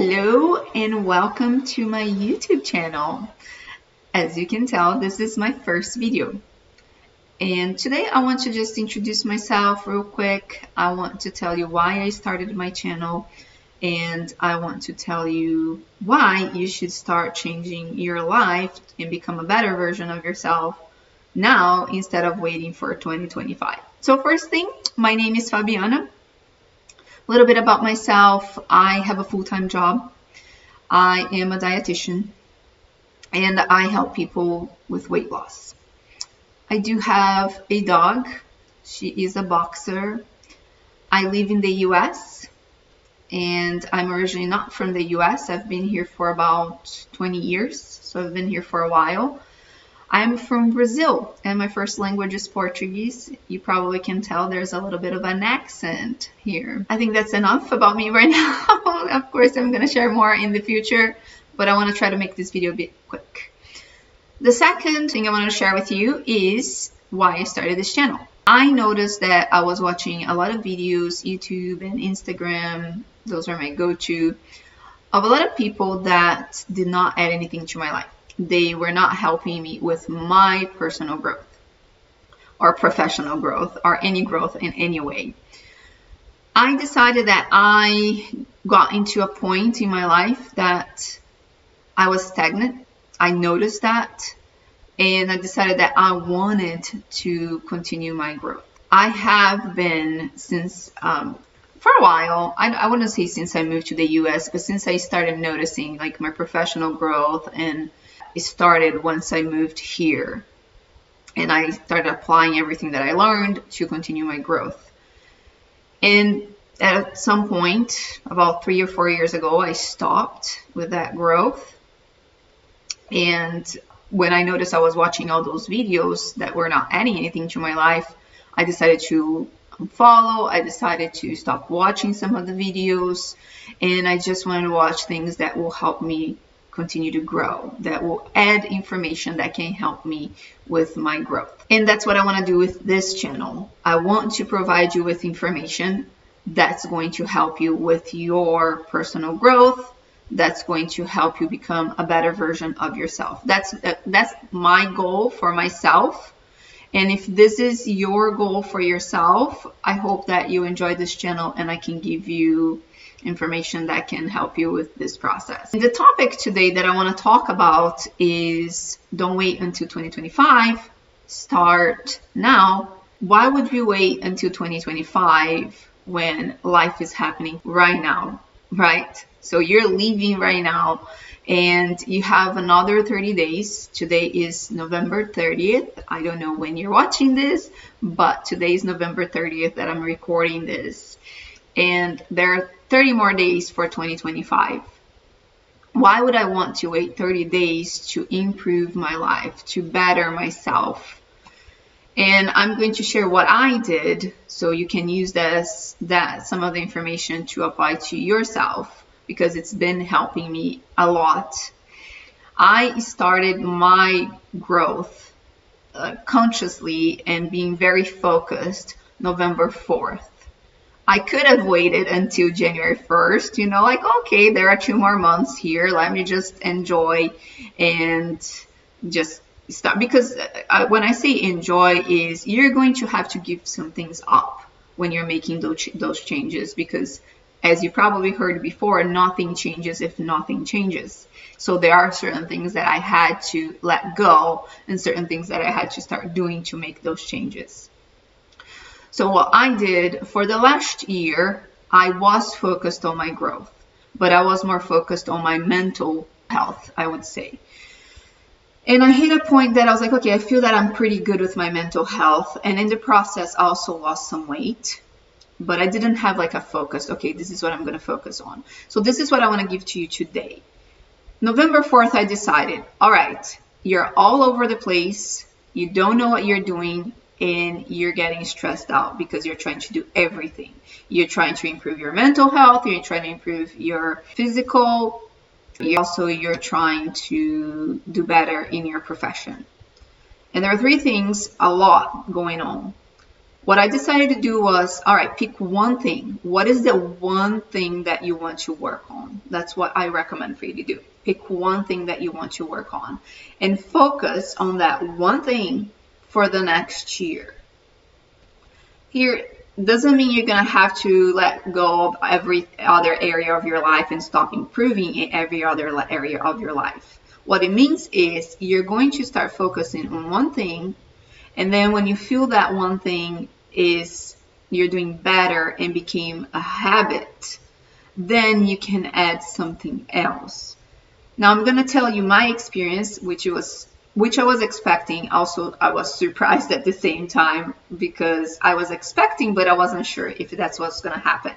Hello and welcome to my YouTube channel. As you can tell, this is my first video. And today I want to just introduce myself real quick. I want to tell you why I started my channel, and I want to tell you why you should start changing your life and become a better version of yourself now instead of waiting for 2025. So first thing, my name is Fabiana. A little bit about myself. I have a full-time job. I am a dietitian and I help people with weight loss. I do have a dog. She is a boxer. I live in the US and I'm originally not from the US. I've been here for about 20 years, so I've been here for a while. I'm from Brazil and my first language is Portuguese. You probably can tell there's a little bit of an accent here. I think that's enough about me right now. Of course, I'm going to share more in the future, but I want to try to make this video a bit quick. The second thing I want to share with you is why I started this channel. I noticed that I was watching a lot of videos, YouTube and Instagram, those are my go-to, of a lot of people that did not add anything to my life. They were not helping me with my personal growth or professional growth or any growth in any way. I decided that I got into a point in my life that I was stagnant. I noticed that, and I decided that I wanted to continue my growth. I have been since for a while, I wouldn't say since I moved to the US, but since I started noticing like my professional growth, and it started once I moved here and I started applying everything that I learned to continue my growth. And at some point, about 3 or 4 years ago, I stopped with that growth. And when I noticed I was watching all those videos that were not adding anything to my life, I decided to unfollow. I decided to stop watching some of the videos, and I just wanted to watch things that will help me continue to grow, that will add information that can help me with my growth. And that's what I want to do with this channel. I want to provide you with information that's going to help you with your personal growth, that's going to help you become a better version of yourself. That's my goal for myself. And if this is your goal for yourself, I hope that you enjoy this channel and I can give you information that can help you with this process. The topic today that I want to talk about is don't wait until 2025, start now. Why would we wait until 2025 when life is happening right now, right? So you're leaving right now and you have another 30 days. Today is November 30th. I don't know when you're watching this, but today is November 30th that I'm recording this. And there are 30 more days for 2025. Why would I want to wait 30 days to improve my life, to better myself? And I'm going to share what I did so you can use some of the information to apply to yourself, because it's been helping me a lot. I started my growth consciously and being very focused November 4th. I could have waited until January 1st, like, okay, there are 2 more months here. Let me just enjoy and just start. Because when I say enjoy is you're going to have to give some things up when you're making those changes, because as you probably heard before, nothing changes if nothing changes. So there are certain things that I had to let go and certain things that I had to start doing to make those changes. So what I did for the last year, I was focused on my growth, but I was more focused on my mental health, I would say. And I hit a point that I was like, okay, I feel that I'm pretty good with my mental health. And in the process, I also lost some weight, but I didn't have like a focus. Okay, this is what I'm going to focus on. So this is what I want to give to you today. November 4th, I decided, all right, you're all over the place. You don't know what you're doing. And you're getting stressed out because you're trying to do everything. You're trying to improve your mental health. You're trying to improve your physical. You're trying to do better in your profession. And there are 3 things, a lot going on. What I decided to do was, all right, pick one thing. What is the one thing that you want to work on? That's what I recommend for you to do. Pick one thing that you want to work on and focus on that one thing for the next year. Here, doesn't mean you're going to have to let go of every other area of your life and stop improving in every other area of your life. What it means is you're going to start focusing on one thing, and then when you feel that one thing is you're doing better and became a habit, then you can add something else. Now I'm going to tell you my experience, which I was expecting. Also, I was surprised at the same time because I was expecting, but I wasn't sure if that's what's going to happen.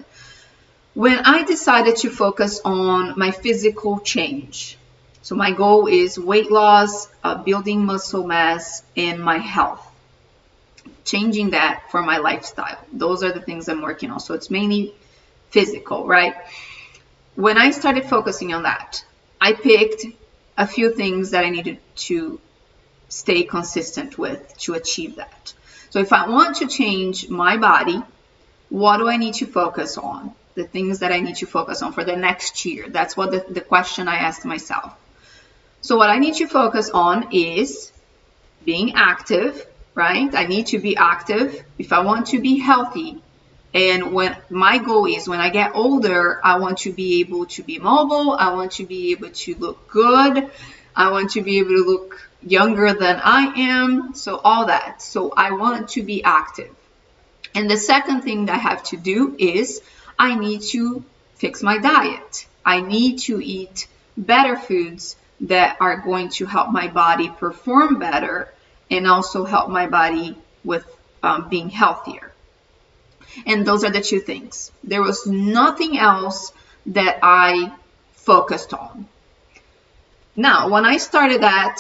When I decided to focus on my physical change, so my goal is weight loss, building muscle mass, and my health. Changing that for my lifestyle. Those are the things I'm working on. So it's mainly physical, right? When I started focusing on that, I picked a few things that I needed to stay consistent with to achieve that. So if I want to change my body, what do I need to focus on? The things that I need to focus on for the next year. That's what the question I asked myself. So what I need to focus on is being active, right? I need to be active if I want to be healthy. And when my goal is when I get older, I want to be able to be mobile. I want to be able to look good. I want to be able to look younger than I am. So all that. So I want to be active. And the second thing that I have to do is I need to fix my diet. I need to eat better foods that are going to help my body perform better and also help my body with being healthier. And those are the two things. There was nothing else that I focused on. Now, when I started that,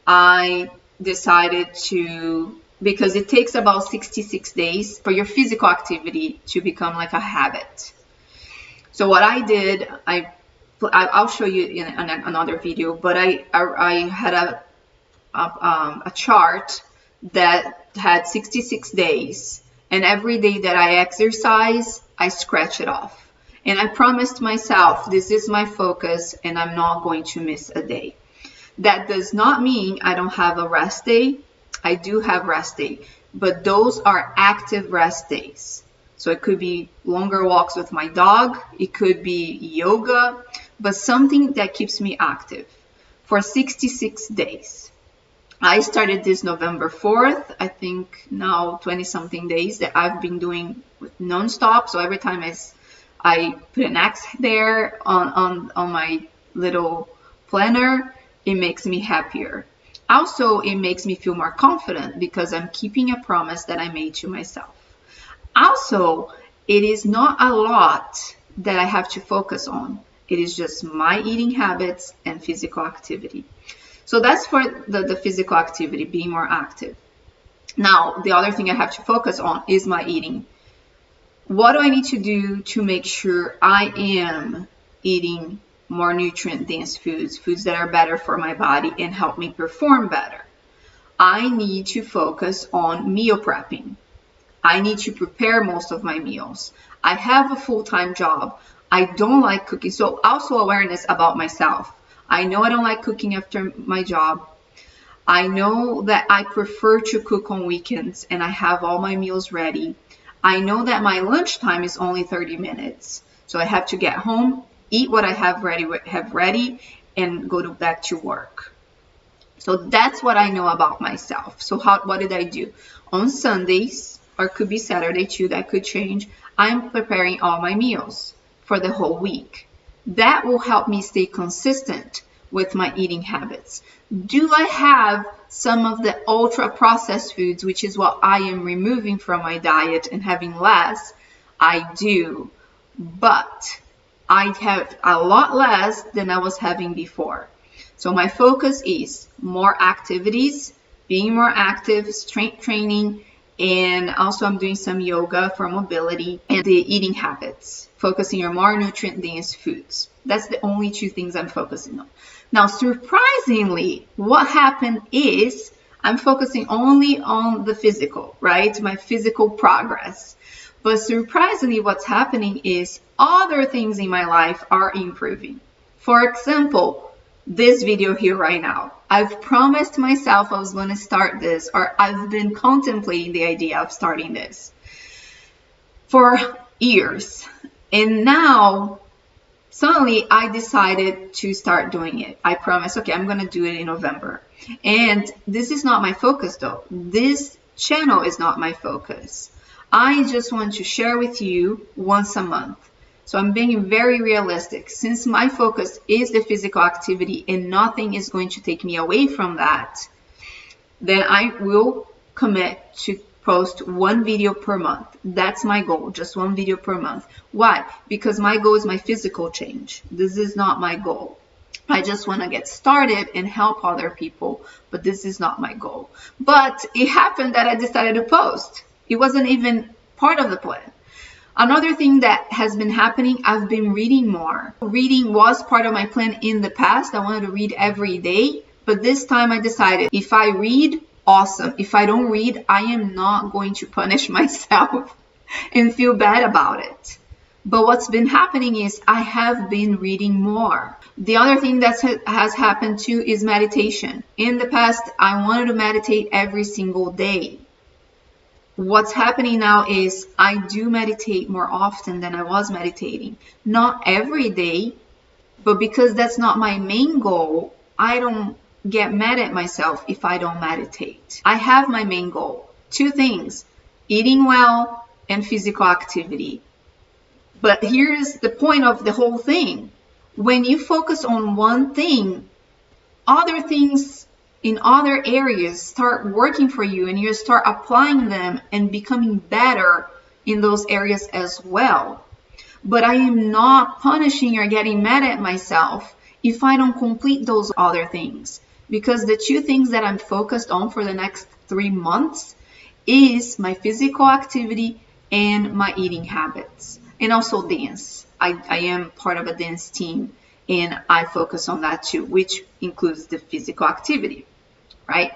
I decided to, because it takes about 66 days for your physical activity to become like a habit. So what I did, I'll show you in another video, but I had a chart that had 66 days, and every day that I exercise, I scratch it off. And I promised myself, this is my focus, and I'm not going to miss a day. That does not mean I don't have a rest day. I do have rest day, but those are active rest days. So it could be longer walks with my dog, it could be yoga, but something that keeps me active for 66 days. I started this November 4th, I think now 20-something days that I've been doing non-stop. So every time I put an X there on my little planner, it makes me happier. Also, it makes me feel more confident because I'm keeping a promise that I made to myself. Also, it is not a lot that I have to focus on. It is just my eating habits and physical activity. So that's for the physical activity, being more active. Now, the other thing I have to focus on is my eating. What do I need to do to make sure I am eating more nutrient-dense foods, foods that are better for my body and help me perform better? I need to focus on meal prepping. I need to prepare most of my meals. I have a full-time job. I don't like cooking. So also awareness about myself. I know I don't like cooking after my job. I know that I prefer to cook on weekends and I have all my meals ready. I know that my lunchtime is only 30 minutes. So I have to get home, eat what I have ready, and go back to work. So that's what I know about myself. So what did I do? On Sundays, or it could be Saturday too, that could change, I'm preparing all my meals for the whole week. That will help me stay consistent with my eating habits. Do I have some of the ultra processed foods, which is what I am removing from my diet and having less? I do, but I have a lot less than I was having before. So my focus is more activities, being more active, strength training, and also I'm doing some yoga for mobility, and the eating habits, focusing on more nutrient-dense foods. That's the only two things I'm focusing on. Now, surprisingly, what happened is I'm focusing only on the physical, right? My physical progress. But surprisingly, what's happening is other things in my life are improving. For example, this video here right now. I've promised myself I was going to start this, or I've been contemplating the idea of starting this for years. And now, suddenly, I decided to start doing it. I promised, okay, I'm going to do it in November. And this is not my focus, though. This channel is not my focus. I just want to share with you once a month. So I'm being very realistic. Since my focus is the physical activity and nothing is going to take me away from that, then I will commit to post one video per month. That's my goal, just one video per month. Why? Because my goal is my physical change. This is not my goal. I just want to get started and help other people, but this is not my goal. But it happened that I decided to post. It wasn't even part of the plan. Another thing that has been happening, I've been reading more. Reading was part of my plan in the past. I wanted to read every day, but this time I decided if I read, awesome. If I don't read, I am not going to punish myself and feel bad about it. But what's been happening is I have been reading more. The other thing that has happened too is meditation. In the past, I wanted to meditate every single day. What's happening now is I do meditate more often than I was meditating. Not every day, but because that's not my main goal, I don't get mad at myself if I don't meditate. I have my main goal. Two things, eating well and physical activity. But here's the point of the whole thing. When you focus on one thing, other things in other areas start working for you and you start applying them and becoming better in those areas as well. But I am not punishing or getting mad at myself if I don't complete those other things. Because the two things that I'm focused on for the next 3 months is my physical activity and my eating habits. And also dance. I am part of a dance team and I focus on that too, which includes the physical activity. Right?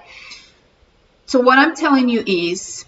So what I'm telling you is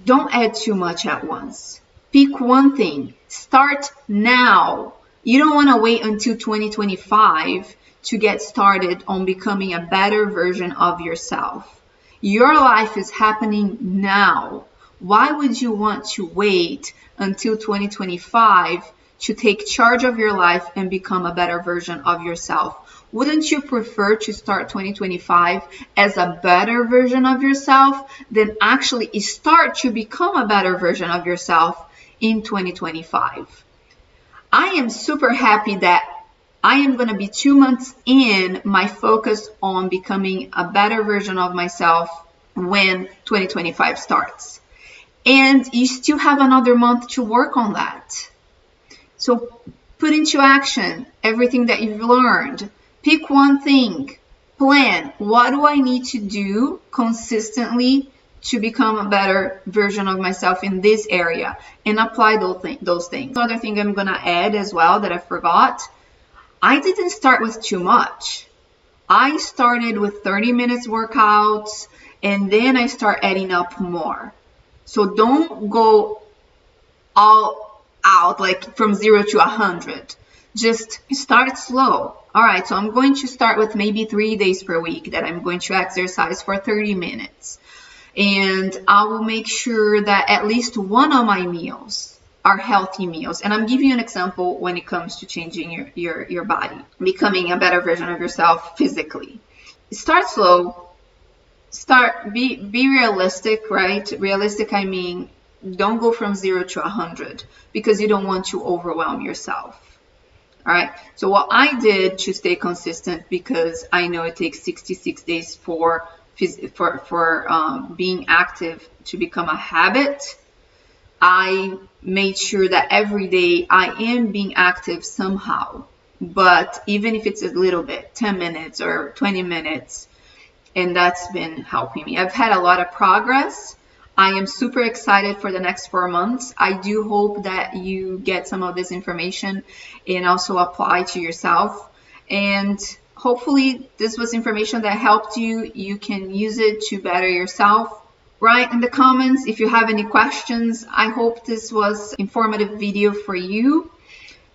don't add too much at once. Pick one thing. Start now. You don't want to wait until 2025 to get started on becoming a better version of yourself. Your life is happening now. Why would you want to wait until 2025 to take charge of your life and become a better version of yourself? Wouldn't you prefer to start 2025 as a better version of yourself than actually start to become a better version of yourself in 2025? I am super happy that I am going to be 2 months in my focus on becoming a better version of myself when 2025 starts. And you still have another month to work on that. So put into action everything that you've learned. Pick one thing. Plan. What do I need to do consistently to become a better version of myself in this area? And apply those things. Another thing I'm going to add as well that I forgot. I didn't start with too much. I started with 30 minutes workouts and then I start adding up more. So don't go all out like from 0 to 100. Just start slow. All right, so I'm going to start with maybe 3 days per week that I'm going to exercise for 30 minutes. And I will make sure that at least one of my meals are healthy meals. And I'm giving you an example when it comes to changing your body, becoming a better version of yourself physically. Start slow. Be realistic, right? Realistic, I mean, don't go from 0 to 100 because you don't want to overwhelm yourself. All right, so what I did to stay consistent, because I know it takes 66 days for being active to become a habit, I made sure that every day I am being active somehow. But even if it's a little bit, 10 minutes or 20 minutes, and that's been helping me. I've had a lot of progress. I am super excited for the next 4 months. I do hope that you get some of this information and also apply to yourself. And hopefully this was information that helped you. You can use it to better yourself. Write in the comments if you have any questions. I hope this was an informative video for you.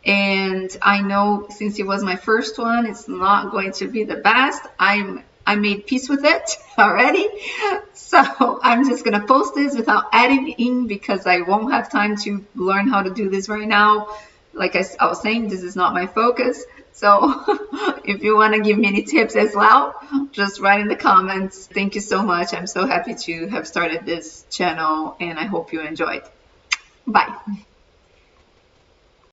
And I know since it was my first one, it's not going to be the best. I made peace with it already. So I'm just going to post this without editing because I won't have time to learn how to do this right now. Like I was saying, this is not my focus. So if you want to give me any tips as well, just write in the comments. Thank you so much. I'm so happy to have started this channel and I hope you enjoyed. Bye.